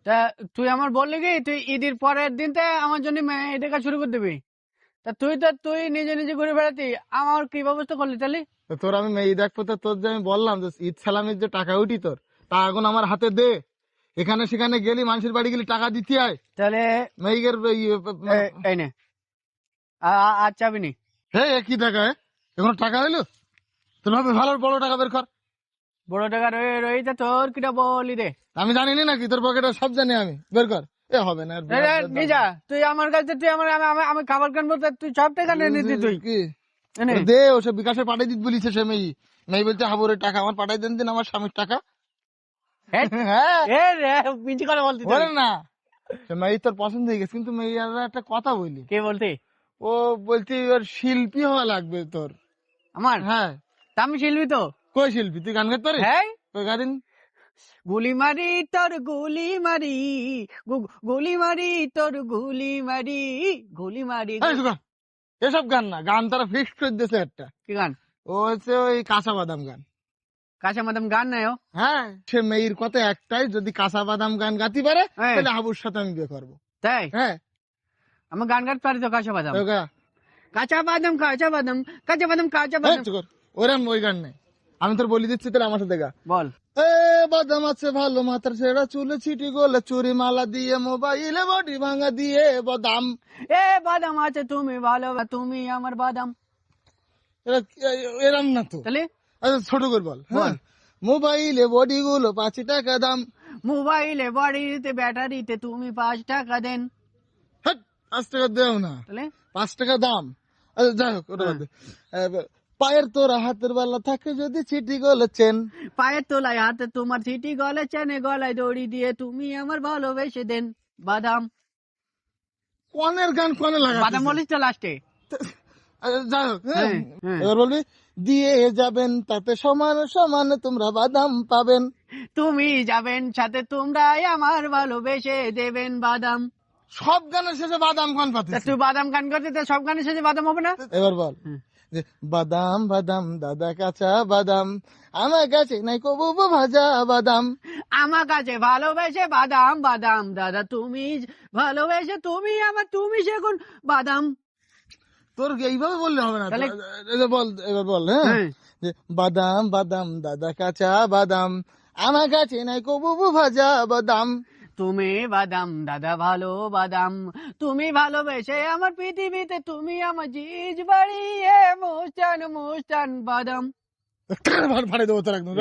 তা তুই আমার বললি কি তুই ঈদের পরের দিনতে আমার জন্য মেয়ে দেখা শুরু করে দিবি। তা তুই নিজে নিজে ঘুরে বেড়াতি, আমার কি ব্যবস্থা করলি তাহলে? তো তোর আমি মেয়ে দেখবো, তো তোর যে আমি বললাম যে ঈদ সালামের যে টাকা উঠি তোর, তা এখন আমার হাতে দে। এখানে সেখানে গেলি, মানুষের বাড়ি গেলি, টাকা দিতে হয়। তাহলে মেয়ের এই নে আর চাবি নি। হ্যাঁ কি টাকা? এখন টাকা হইলো? তোর ভাবে ভালো বড় টাকা বের কর। বড় টাকা রয়েছে তোর, কিটা বলি রে। আমি জানি না নাকি তোর পকেটে সব জানি আমি, বের কর। এ হবে না নিজা তুই আমার কাছে, তুই আমার আমি খাবার কিনবো, তুই সব টাকা নিয়ে নিতি তুই। কি দে, ওসব বিকাশে পাঠাই দিতে বলিছে সে মেয়ে। মেয়ে বলছে হাবুরের টাকা আমার পাঠাই দেন, দিন আমার স্বামীর টাকা। হ্যাঁ মিছি করে বলতি বলেন না, মেয়ে তোর পছন্দ হয়ে গেছে, কিন্তু মেয়ের একটা কথা বলি। কে বলতি? ও বলছি ওর শিল্পী হওয়া লাগবে তোর। আমার? হ্যাঁ। তা আমি শিল্পী তো। কই শিল্পী? তুই গান গাইতে পারিস? হ্যাঁ। কই গাদিন? গুলি মারি তোর গুলি মারি, গুলি মারি তোর গুলি মারি, গুলি মারি। এসব গান না, গান তারা ফিক্স করে দিয়েছে একটা। কি গান? ও হচ্ছে ওই কাঁচা বাদাম গান। কাঁচা বাদাম গান নাই? হ্যাঁ, সে মেয়ের কথা একটাই, যদি কাঁচা বাদাম গান গাতে পারে তাহলে হাবুর সাথে আমি বিয়ে করবো। তাই? হ্যাঁ, আমি গান গাইতে পারি তো কাঁচা বাদাম। কাঁচা বাদাম, কাঁচা বাদাম, কাঁচা বাদাম, কাঁচা বাদাম। ওরম ওই গান নেই, আমি তোর বলে দিচ্ছি, তাহলে আমার সাথে গা। বল। এ বাদাম আছে ভালো, মাথার ছেড়া চুলে ছিটি গোলে, চুরি মালা দিয়ে মোবাইলে বডি ভাঙা দিয়ে বাদাম। এ বাদাম আছে তুমি ভালো, তুমি আমার বাদাম। এরম না তো, তাহলে আচ্ছা ছোট করে বল। মোবাইলে বডি গুলো 5 টাকা দাম। মোবাইলে বাড়িতে ব্যাটারিতে তুমি 5 টাকা দেন। 5 টাকা দেও না, তাহলে 5 টাকা দাম। আচ্ছা যাই হোক, ওটা বাদ দে। পায়ের তোরা হাতের বেলা থাকে যদি চিঠি গলেছেন। পায়ের তোলায় হাতে তোমার সিটি গলে, চেনে গলায় দড়ি দিয়ে তুমি আমার ভালোবেসে দেন বাদাম। কনের গান কনে লাগা, বাদাম বলিস তো লাস্টে। যাই হোক, এবার বলবি দিয়ে যাবেন তাতে সমান সমান তোমরা বাদাম পাবেন। তুমি যাবেন সাথে তোমরাই আমার ভালোবেসে দেবেন বাদাম। সব গানের শেষে বাদাম গান পাতে। তুই বাদাম গান করতে, সব গানের শেষে বাদাম হবে না? এবার বল যে বাদাম বাদাম দাদা কাঁচা বাদাম, আমার কাছে নাই কবু ভাজা বাদাম। আমার কাছে ভালোবেসে বাদাম বাদাম, দাদা তুমি ভালোবেসে তুমি আমার, তুমি সেগুন বাদাম। তোর এইভাবে বললে হবে না, বল এবার বল। হ্যাঁ, যে বাদাম বাদাম দাদা কাঁচা বাদাম, আমার কাছে নাই কবু ভাজা বাদাম। তুমি বাদাম দাদা ভালো বাদাম, তুমি ভালোবেসে আমার পৃথিবীতে তুমি আমার জিজ বাড়িয়ে মুস্তান মুস্তান বাদাম। ভাড়ে দেবো তোর একদম।